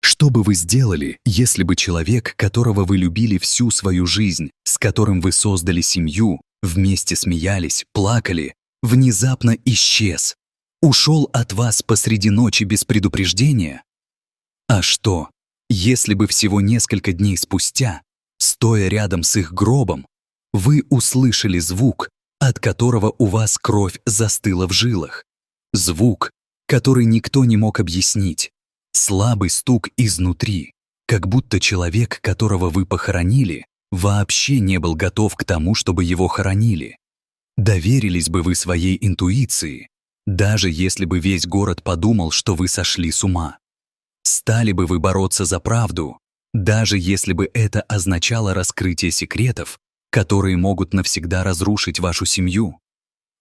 Что бы вы сделали, если бы человек, которого вы любили всю свою жизнь, с которым вы создали семью, вместе смеялись, плакали, внезапно исчез, ушел от вас посреди ночи без предупреждения? А что, если бы всего несколько дней спустя, стоя рядом с их гробом, вы услышали звук, от которого у вас кровь застыла в жилах? Звук, который никто не мог объяснить. Слабый стук изнутри, как будто человек, которого вы похоронили, вообще не был готов к тому, чтобы его хоронили. Доверились бы вы своей интуиции, даже если бы весь город подумал, что вы сошли с ума? Стали бы вы бороться за правду, даже если бы это означало раскрытие секретов, которые могут навсегда разрушить вашу семью?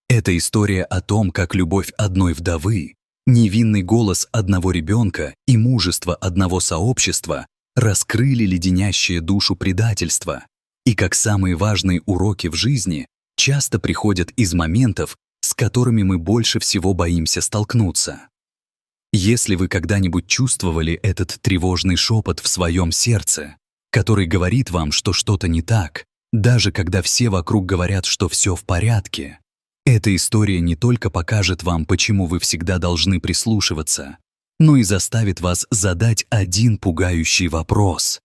Это история о том, как любовь одной вдовы, невинный голос одного ребенка и мужество одного сообщества раскрыли леденящее душу предательство, и как самые важные уроки в жизни часто приходят из моментов, с которыми мы больше всего боимся столкнуться. Если вы когда-нибудь чувствовали этот тревожный шепот в своем сердце, который говорит вам, что что-то не так, даже когда все вокруг говорят, что все в порядке, эта история не только покажет вам, почему вы всегда должны прислушиваться, но и заставит вас задать один пугающий вопрос.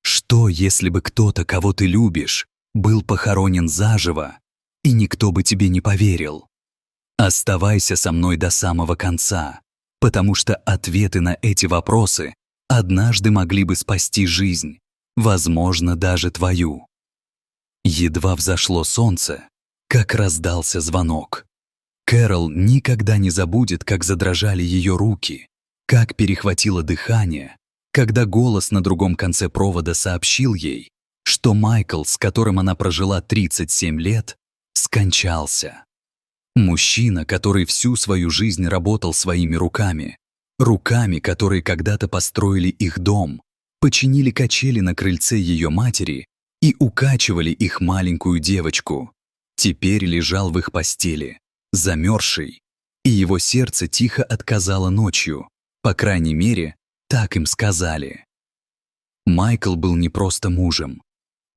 Что, если бы кто-то, кого ты любишь, был похоронен заживо, и никто бы тебе не поверил? Оставайся со мной до самого конца, потому что ответы на эти вопросы однажды могли бы спасти жизнь, возможно, даже твою. Едва взошло солнце, как раздался звонок. Кэрол никогда не забудет, как задрожали ее руки, как перехватило дыхание, когда голос на другом конце провода сообщил ей, что Майкл, с которым она прожила 37 лет, скончался. Мужчина, который всю свою жизнь работал своими руками, которые когда-то построили их дом, починили качели на крыльце ее матери и укачивали их маленькую девочку, теперь лежал в их постели, замерзший, и его сердце тихо отказало ночью, по крайней мере, так им сказали. Майкл был не просто мужем.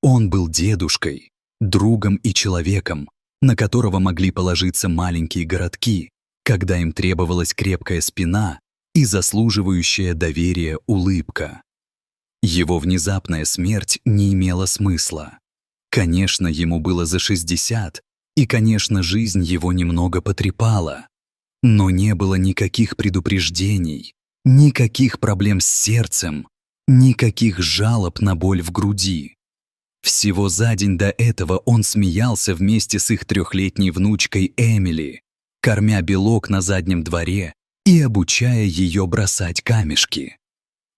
Он был дедушкой, другом и человеком, на которого могли положиться маленькие городки, когда им требовалась крепкая спина и заслуживающая доверия улыбка. Его внезапная смерть не имела смысла. Конечно, ему было за 60, и, конечно, жизнь его немного потрепала. Но не было никаких предупреждений, никаких проблем с сердцем, никаких жалоб на боль в груди. Всего за день до этого он смеялся вместе с их 3-летней внучкой Эмили, кормя белок на заднем дворе и обучая ее бросать камешки.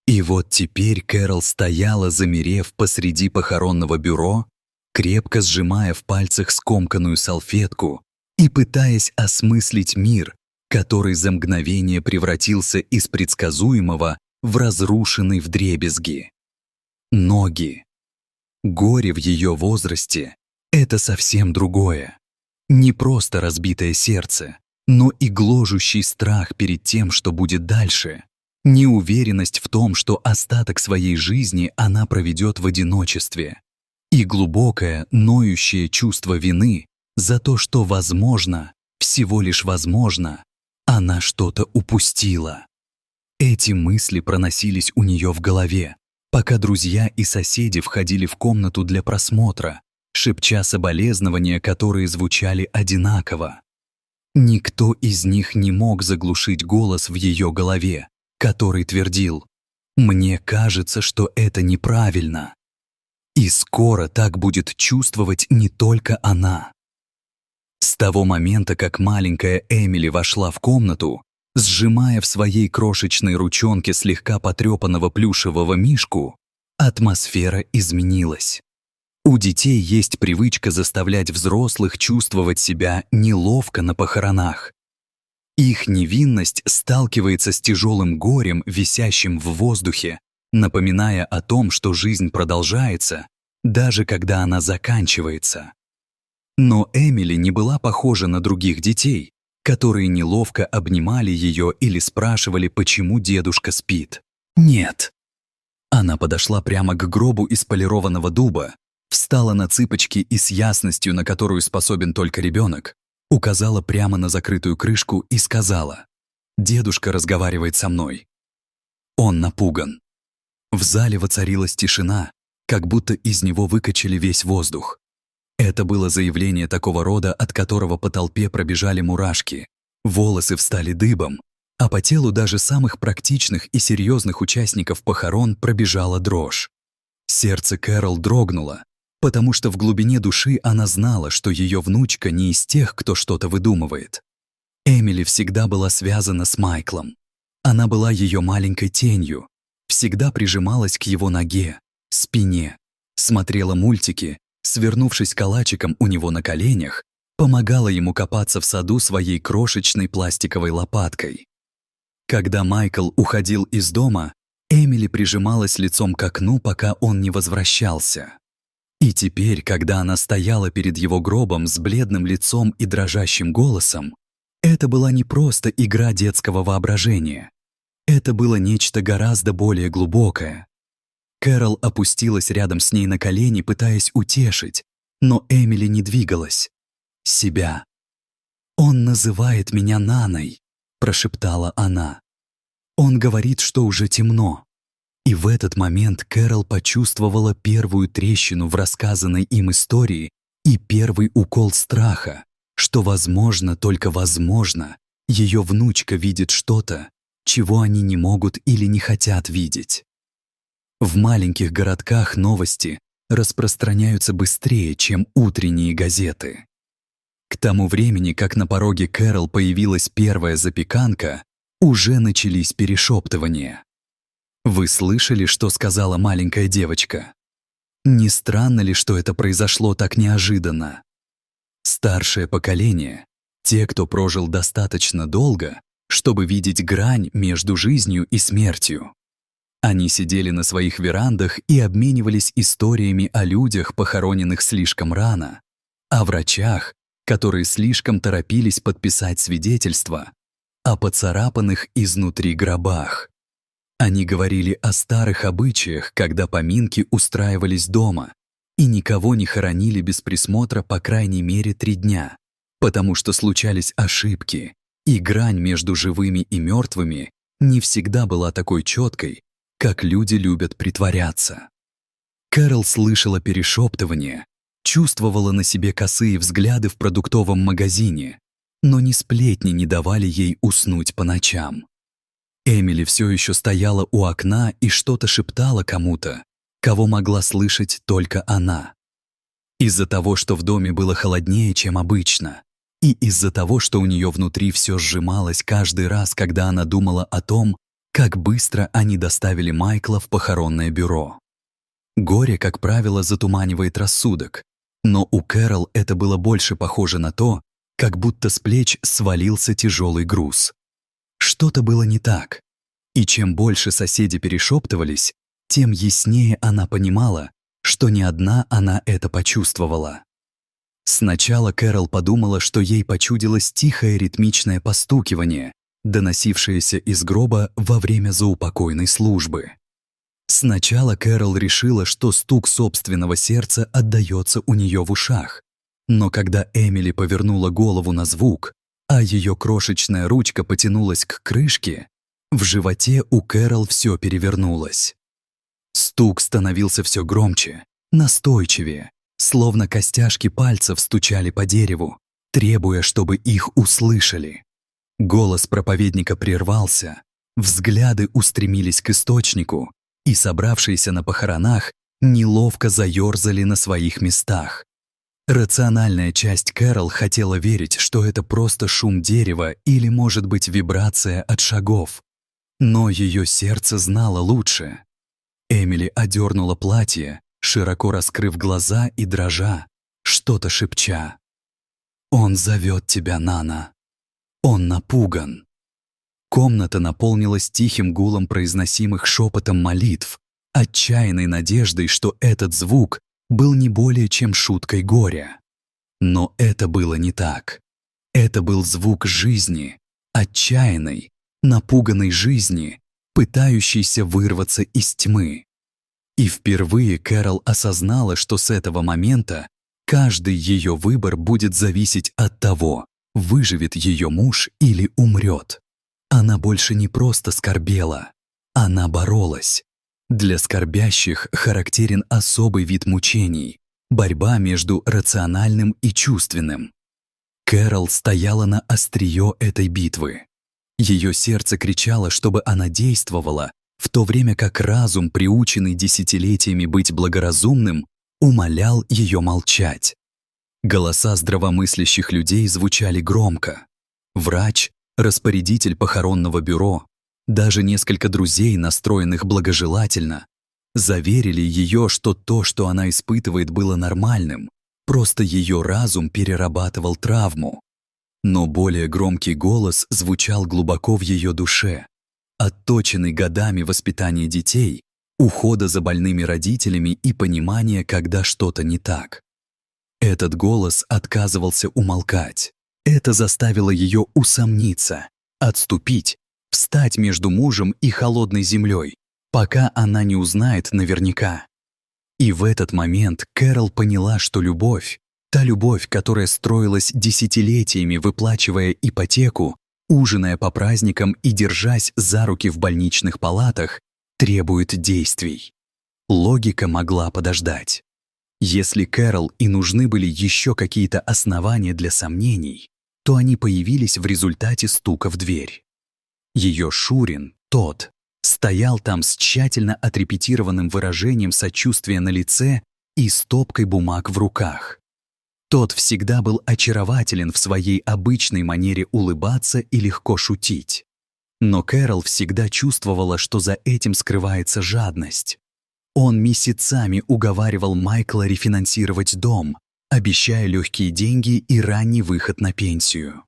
И вот теперь Кэрол стояла, замерев посреди похоронного бюро, крепко сжимая в пальцах скомканную салфетку и пытаясь осмыслить мир, который за мгновение превратился из предсказуемого в разрушенный вдребезги. Ноги. Горе в ее возрасте — это совсем другое. Не просто разбитое сердце, но и гложущий страх перед тем, что будет дальше. Неуверенность в том, что остаток своей жизни она проведет в одиночестве. И глубокое, ноющее чувство вины за то, что, возможно, всего лишь возможно, она что-то упустила. Эти мысли проносились у нее в голове, пока друзья и соседи входили в комнату для просмотра, шепча соболезнования, которые звучали одинаково. Никто из них не мог заглушить голос в ее голове, который твердил: «Мне кажется, что это неправильно». И скоро так будет чувствовать не только она. С того момента, как маленькая Эмили вошла в комнату, сжимая в своей крошечной ручонке слегка потрепанного плюшевого мишку, атмосфера изменилась. У детей есть привычка заставлять взрослых чувствовать себя неловко на похоронах. Их невинность сталкивается с тяжелым горем, висящим в воздухе, напоминая о том, что жизнь продолжается, даже когда она заканчивается. Но Эмили не была похожа на других детей, которые неловко обнимали ее или спрашивали, почему дедушка спит. Нет. Она подошла прямо к гробу из полированного дуба, встала на цыпочки и с ясностью, на которую способен только ребенок, указала прямо на закрытую крышку и сказала: «Дедушка разговаривает со мной». Он напуган. В зале воцарилась тишина, как будто из него выкачали весь воздух. Это было заявление такого рода, от которого по толпе пробежали мурашки, волосы встали дыбом, а по телу даже самых практичных и серьезных участников похорон пробежала дрожь. Сердце Кэрол дрогнуло, потому что в глубине души она знала, что ее внучка не из тех, кто что-то выдумывает. Эмили всегда была связана с Майклом. Она была ее маленькой тенью, всегда прижималась к его ноге, спине, смотрела мультики, свернувшись калачиком у него на коленях, помогала ему копаться в саду своей крошечной пластиковой лопаткой. Когда Майкл уходил из дома, Эмили прижималась лицом к окну, пока он не возвращался. И теперь, когда она стояла перед его гробом с бледным лицом и дрожащим голосом, это была не просто игра детского воображения. Это было нечто гораздо более глубокое. Кэрол опустилась рядом с ней на колени, пытаясь утешить, но Эмили не двигалась. Себя. «Он называет меня Наной», — прошептала она. «Он говорит, что уже темно». И в этот момент Кэрол почувствовала первую трещину в рассказанной им истории и первый укол страха, что, возможно, только возможно, ее внучка видит что-то, чего они не могут или не хотят видеть. В маленьких городках новости распространяются быстрее, чем утренние газеты. К тому времени, как на пороге Кэрол появилась первая запеканка, уже начались перешептывания. Вы слышали, что сказала маленькая девочка? Не странно ли, что это произошло так неожиданно? Старшее поколение, те, кто прожил достаточно долго, чтобы видеть грань между жизнью и смертью. Они сидели на своих верандах и обменивались историями о людях, похороненных слишком рано, о врачах, которые слишком торопились подписать свидетельство, о поцарапанных изнутри гробах. Они говорили о старых обычаях, когда поминки устраивались дома, и никого не хоронили без присмотра по крайней мере 3 дня, потому что случались ошибки, и грань между живыми и мертвыми не всегда была такой четкой, как люди любят притворяться. Кэрол слышала перешептывания, чувствовала на себе косые взгляды в продуктовом магазине, но ни сплетни не давали ей уснуть по ночам. Эмили все еще стояла у окна и что-то шептала кому-то, кого могла слышать только она. Из-за того, что в доме было холоднее, чем обычно, и из-за того, что у нее внутри все сжималось каждый раз, когда она думала о том, как быстро они доставили Майкла в похоронное бюро. Горе, как правило, затуманивает рассудок, но у Кэрол это было больше похоже на то, как будто с плеч свалился тяжелый груз. Что-то было не так, и чем больше соседи перешептывались, тем яснее она понимала, что не одна она это почувствовала. Сначала Кэрол подумала, что ей почудилось тихое ритмичное постукивание, доносившееся из гроба во время заупокойной службы. Сначала Кэрол решила, что стук собственного сердца отдаётся у неё в ушах, но когда Эмили повернула голову на звук, а её крошечная ручка потянулась к крышке, в животе у Кэрол всё перевернулось. Стук становился всё громче, настойчивее, словно костяшки пальцев стучали по дереву, требуя, чтобы их услышали. Голос проповедника прервался, взгляды устремились к источнику, и собравшиеся на похоронах неловко заёрзали на своих местах. Рациональная часть Кэрол хотела верить, что это просто шум дерева или, может быть, вибрация от шагов. Но её сердце знало лучше. Эмили одернула платье, широко раскрыв глаза и дрожа, что-то шепча. «Он зовет тебя, Нана. Он напуган». Комната наполнилась тихим гулом произносимых шепотом молитв, отчаянной надеждой, что этот звук был не более чем шуткой горя. Но это было не так. Это был звук жизни, отчаянной, напуганной жизни, пытающийся вырваться из тьмы. И впервые Кэрол осознала, что с этого момента каждый ее выбор будет зависеть от того, выживет ее муж или умрет. Она больше не просто скорбела, она боролась. Для скорбящих характерен особый вид мучений — борьба между рациональным и чувственным. Кэрол стояла на острие этой битвы. Ее сердце кричало, чтобы она действовала, в то время как разум, приученный десятилетиями быть благоразумным, умолял ее молчать. Голоса здравомыслящих людей звучали громко. Врач, распорядитель похоронного бюро, даже несколько друзей, настроенных благожелательно, заверили ее, что то, что она испытывает, было нормальным, просто ее разум перерабатывал травму. Но более громкий голос звучал глубоко в ее душе, отточенный годами воспитания детей, ухода за больными родителями и понимания, когда что-то не так. Этот голос отказывался умолкать. Это заставило ее усомниться, отступить, встать между мужем и холодной землей, пока она не узнает наверняка. И в этот момент Кэрол поняла, что любовь, та любовь, которая строилась десятилетиями, выплачивая ипотеку, ужиная по праздникам и держась за руки в больничных палатах, требует действий. Логика могла подождать. Если Кэрол и нужны были еще какие-то основания для сомнений, то они появились в результате стука в дверь. Ее шурин, тот, стоял там с тщательно отрепетированным выражением сочувствия на лице и стопкой бумаг в руках. Тот всегда был очарователен в своей обычной манере улыбаться и легко шутить. Но Кэрол всегда чувствовала, что за этим скрывается жадность. Он месяцами уговаривал Майкла рефинансировать дом, обещая легкие деньги и ранний выход на пенсию.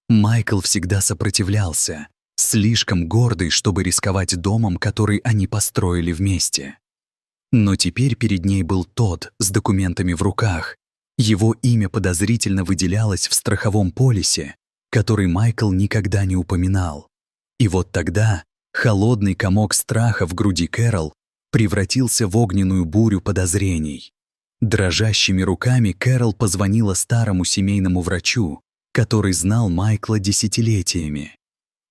Майкл всегда сопротивлялся, слишком гордый, чтобы рисковать домом, который они построили вместе. Но теперь перед ней был тот с документами в руках. Его имя подозрительно выделялось в страховом полисе, который Майкл никогда не упоминал. И вот тогда холодный комок страха в груди Кэрол превратился в огненную бурю подозрений. Дрожащими руками Кэрол позвонила старому семейному врачу, который знал Майкла десятилетиями.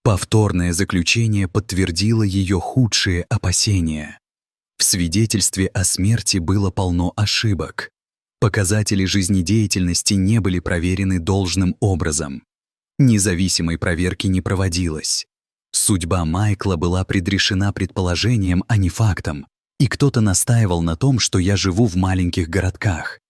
Повторное заключение подтвердило ее худшие опасения. В свидетельстве о смерти было полно ошибок. Показатели жизнедеятельности не были проверены должным образом. Независимой проверки не проводилось. Судьба Майкла была предрешена предположением, а не фактом, и кто-то настаивал на том, что я живу в маленьких городках.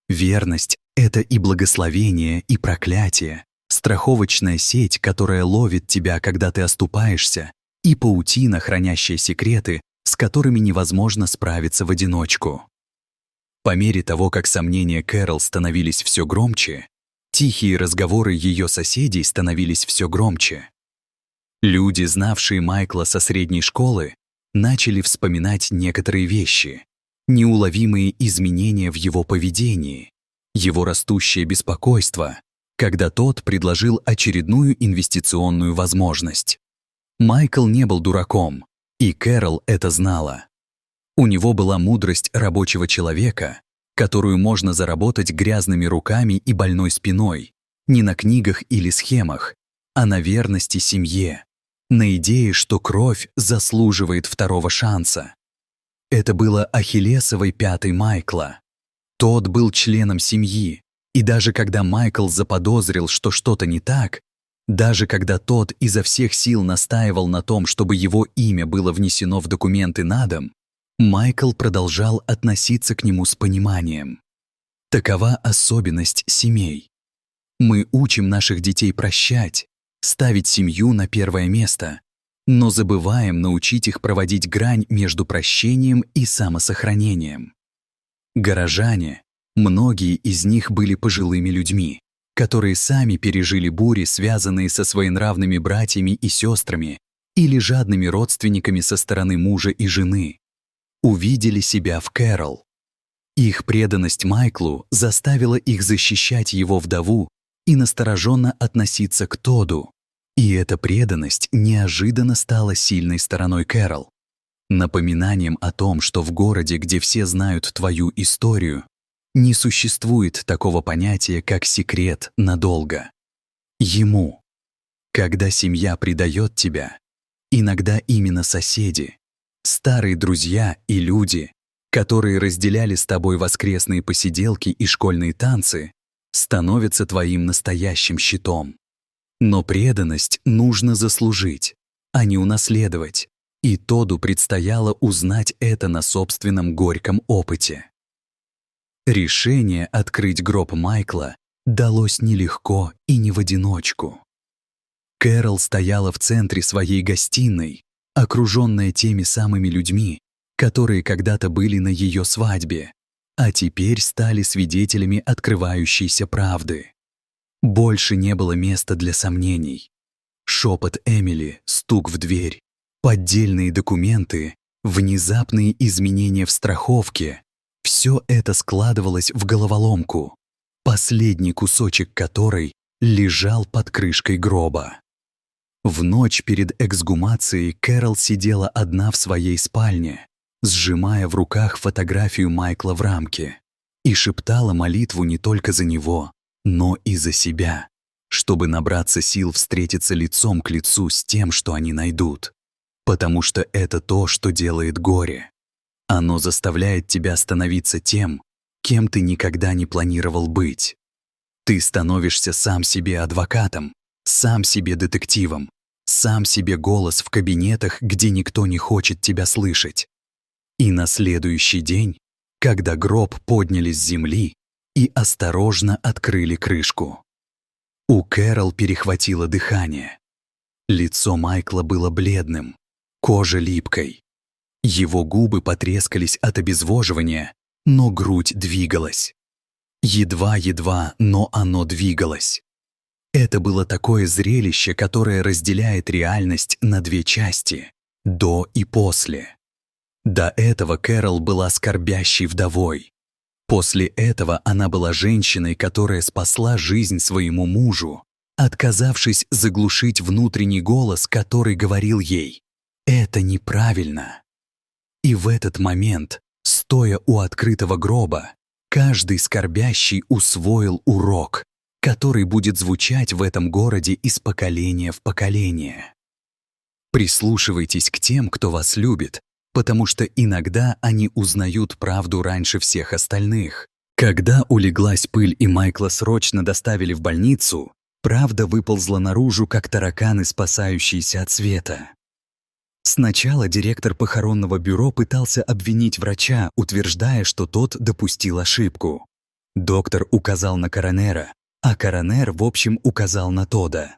Верность — это и благословение, и проклятие, страховочная сеть, которая ловит тебя, когда ты оступаешься, и паутина, хранящая секреты, с которыми невозможно справиться в одиночку. По мере того, как сомнения Кэрол становились все громче, тихие разговоры ее соседей становились все громче. Люди, знавшие Майкла со средней школы, начали вспоминать некоторые вещи, неуловимые изменения в его поведении, его растущее беспокойство, когда тот предложил очередную инвестиционную возможность. Майкл не был дураком, и Кэрол это знала. У него была мудрость рабочего человека, которую можно заработать грязными руками и больной спиной, не на книгах или схемах, а на верности семье, на идее, что кровь заслуживает второго шанса. Это было ахиллесовой пятой Майкла. Тот был членом семьи, и даже когда Майкл заподозрил, что что-то не так, даже когда тот изо всех сил настаивал на том, чтобы его имя было внесено в документы на дом, Майкл продолжал относиться к нему с пониманием. Такова особенность семей. Мы учим наших детей прощать, ставить семью на первое место, но забываем научить их проводить грань между прощением и самосохранением. Горожане, многие из них были пожилыми людьми, которые сами пережили бури, связанные со своенравными братьями и сестрами или жадными родственниками со стороны мужа и жены. Увидели себя в Кэрол. Их преданность Майклу заставила их защищать его вдову и настороженно относиться к Тоду, И эта преданность неожиданно стала сильной стороной Кэрол. Напоминанием о том, что в городе, где все знают твою историю, не существует такого понятия, как секрет надолго. Ему. Когда семья предает тебя, иногда именно соседи, старые друзья и люди, которые разделяли с тобой воскресные посиделки и школьные танцы, становятся твоим настоящим щитом. Но преданность нужно заслужить, а не унаследовать, и Тодду предстояло узнать это на собственном горьком опыте. Решение открыть гроб Майкла далось нелегко и не в одиночку. Кэрол стояла в центре своей гостиной, окруженная теми самыми людьми, которые когда-то были на ее свадьбе, а теперь стали свидетелями открывающейся правды. Больше не было места для сомнений. Шепот Эмили, стук в дверь, поддельные документы, внезапные изменения в страховке — все это складывалось в головоломку, последний кусочек которой лежал под крышкой гроба. В ночь перед эксгумацией Кэрол сидела одна в своей спальне, сжимая в руках фотографию Майкла в рамке, и шептала молитву не только за него, но и за себя, чтобы набраться сил встретиться лицом к лицу с тем, что они найдут. Потому что это то, что делает горе. Оно заставляет тебя становиться тем, кем ты никогда не планировал быть. Ты становишься сам себе адвокатом, сам себе детективом, сам себе голос в кабинетах, где никто не хочет тебя слышать. И на следующий день, когда гроб подняли с земли и осторожно открыли крышку, у Кэрол перехватило дыхание. Лицо Майкла было бледным, кожа липкой. Его губы потрескались от обезвоживания, но грудь двигалась. Едва-едва, но оно двигалось. Это было такое зрелище, которое разделяет реальность на две части — до и после. До этого Кэрол была скорбящей вдовой. После этого она была женщиной, которая спасла жизнь своему мужу, отказавшись заглушить внутренний голос, который говорил ей: «Это неправильно». И в этот момент, стоя у открытого гроба, каждый скорбящий усвоил урок, который будет звучать в этом городе из поколения в поколение. Прислушивайтесь к тем, кто вас любит, потому что иногда они узнают правду раньше всех остальных. Когда улеглась пыль и Майкла срочно доставили в больницу, правда выползла наружу, как тараканы, спасающиеся от света. Сначала директор похоронного бюро пытался обвинить врача, утверждая, что тот допустил ошибку. Доктор указал на коронера, а коронер, в общем, указал на Тодда.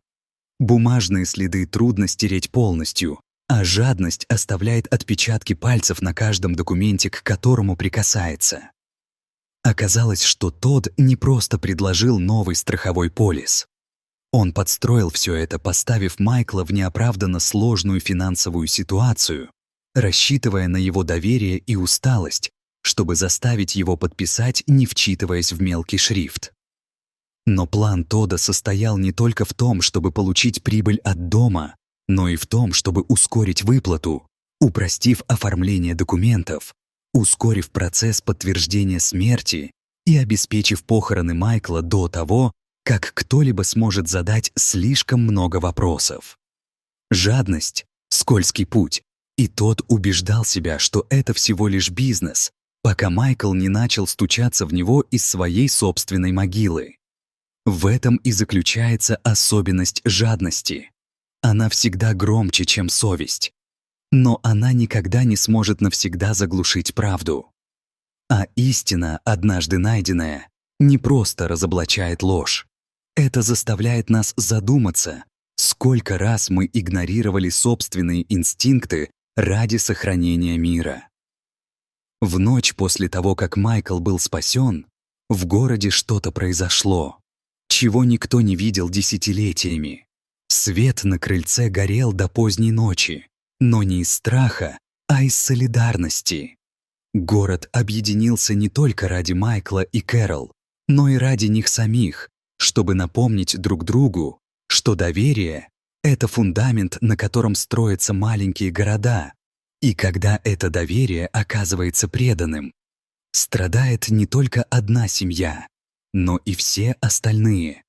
Бумажные следы трудно стереть полностью, а жадность оставляет отпечатки пальцев на каждом документе, к которому прикасается. Оказалось, что Тодд не просто предложил новый страховой полис. Он подстроил все это, поставив Майкла в неоправданно сложную финансовую ситуацию, рассчитывая на его доверие и усталость, чтобы заставить его подписать, не вчитываясь в мелкий шрифт. Но план Тодда состоял не только в том, чтобы получить прибыль от дома, но и в том, чтобы ускорить выплату, упростив оформление документов, ускорив процесс подтверждения смерти и обеспечив похороны Майкла до того, как кто-либо сможет задать слишком много вопросов. Жадность — скользкий путь, и Тодд убеждал себя, что это всего лишь бизнес, пока Майкл не начал стучаться в него из своей собственной могилы. В этом и заключается особенность жадности. Она всегда громче, чем совесть. Но она никогда не сможет навсегда заглушить правду. А истина, однажды найденная, не просто разоблачает ложь. Это заставляет нас задуматься, сколько раз мы игнорировали собственные инстинкты ради сохранения мира. В ночь после того, как Майкл был спасен, в городе что-то произошло, чего никто не видел десятилетиями. Свет на крыльце горел до поздней ночи, но не из страха, а из солидарности. Город объединился не только ради Майкла и Кэрол, но и ради них самих, чтобы напомнить друг другу, что доверие — Это фундамент, на котором строятся маленькие города. И когда это доверие оказывается преданным, страдает не только одна семья, но и все остальные.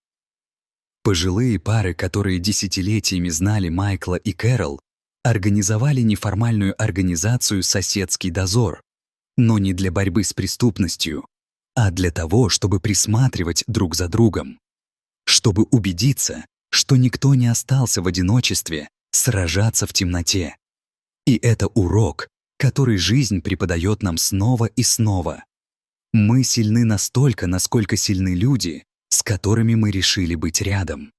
Пожилые пары, которые десятилетиями знали Майкла и Кэрол, организовали неформальную организацию «Соседский дозор», но не для борьбы с преступностью, а для того, чтобы присматривать друг за другом, чтобы убедиться, что никто не остался в одиночестве сражаться в темноте. И это урок, который жизнь преподает нам снова и снова. Мы сильны настолько, насколько сильны люди, с которыми мы решили быть рядом.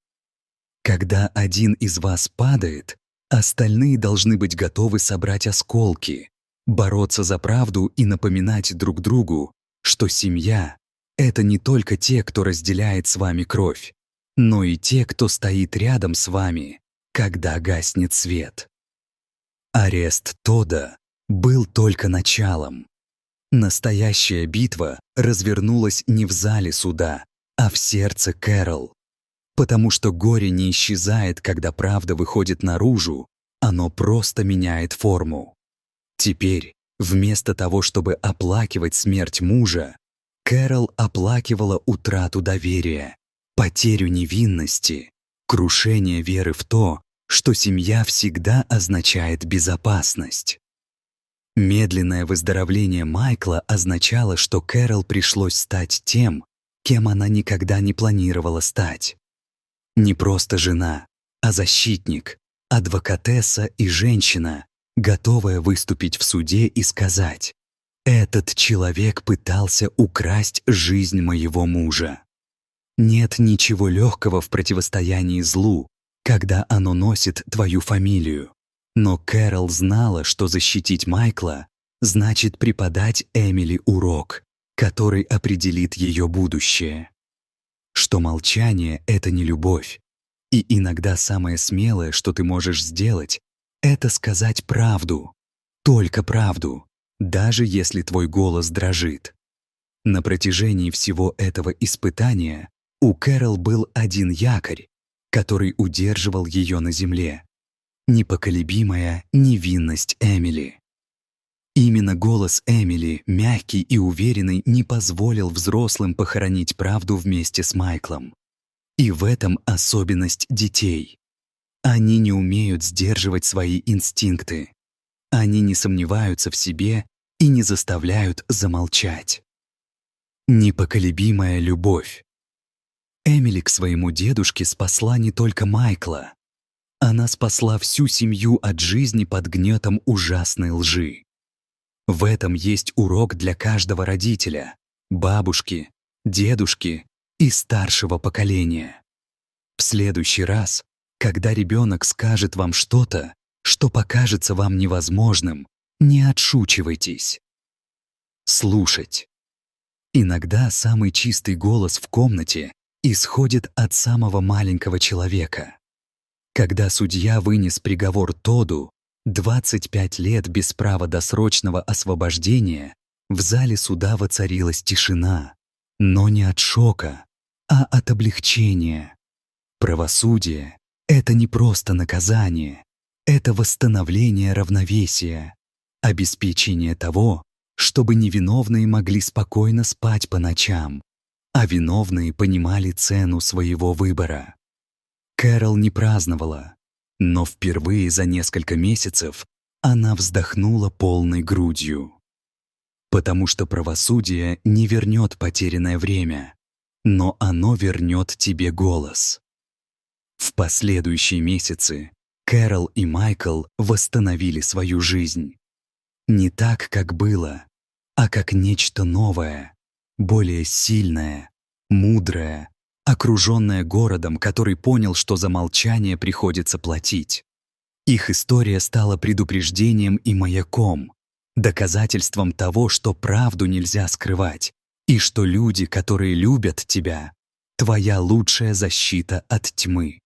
Когда один из вас падает, остальные должны быть готовы собрать осколки, бороться за правду и напоминать друг другу, что семья — это не только те, кто разделяет с вами кровь, но и те, кто стоит рядом с вами, когда гаснет свет. Арест Тодда был только началом. Настоящая битва развернулась не в зале суда, а в сердце Кэрол. Потому что горе не исчезает, когда правда выходит наружу, оно просто меняет форму. Теперь, вместо того, чтобы оплакивать смерть мужа, Кэрол оплакивала утрату доверия, потерю невинности, крушение веры в то, что семья всегда означает безопасность. Медленное выздоровление Майкла означало, что Кэрол пришлось стать тем, кем она никогда не планировала стать. Не просто жена, а защитник, адвокатесса и женщина, готовая выступить в суде и сказать: «Этот человек пытался украсть жизнь моего мужа». Нет ничего легкого в противостоянии злу, когда оно носит твою фамилию. Но Кэрол знала, что защитить Майкла значит преподать Эмили урок, который определит ее будущее. Что молчание — это не любовь. И иногда самое смелое, что ты можешь сделать, это сказать правду. Только правду, даже если твой голос дрожит. На протяжении всего этого испытания у Кэрол был один якорь, который удерживал ее на земле. Непоколебимая невинность Эмили. Именно голос Эмили, мягкий и уверенный, не позволил взрослым похоронить правду вместе с Майклом. И в этом особенность детей. Они не умеют сдерживать свои инстинкты. Они не сомневаются в себе и не заставляют замолчать. Непоколебимая любовь. Эмили к своему дедушке спасла не только Майкла. Она спасла всю семью от жизни под гнетом ужасной лжи. В этом есть урок для каждого родителя, бабушки, дедушки и старшего поколения. В следующий раз, когда ребенок скажет вам что-то, что покажется вам невозможным, не отшучивайтесь. Слушать. Иногда самый чистый голос в комнате исходит от самого маленького человека. Когда судья вынес приговор Тодду, 25 лет без права досрочного освобождения, в зале суда воцарилась тишина, но не от шока, а от облегчения. Правосудие — это не просто наказание, это восстановление равновесия, обеспечение того, чтобы невиновные могли спокойно спать по ночам, а виновные понимали цену своего выбора. Кэрол не праздновала, но впервые за несколько месяцев она вздохнула полной грудью. Потому что правосудие не вернет потерянное время, но оно вернет тебе голос. В последующие месяцы Кэрол и Майкл восстановили свою жизнь. Не так, как было, а как нечто новое, более сильное, мудрое, окруженное городом, который понял, что за молчание приходится платить. Их история стала предупреждением и маяком, доказательством того, что правду нельзя скрывать, и что люди, которые любят тебя, твоя лучшая защита от тьмы.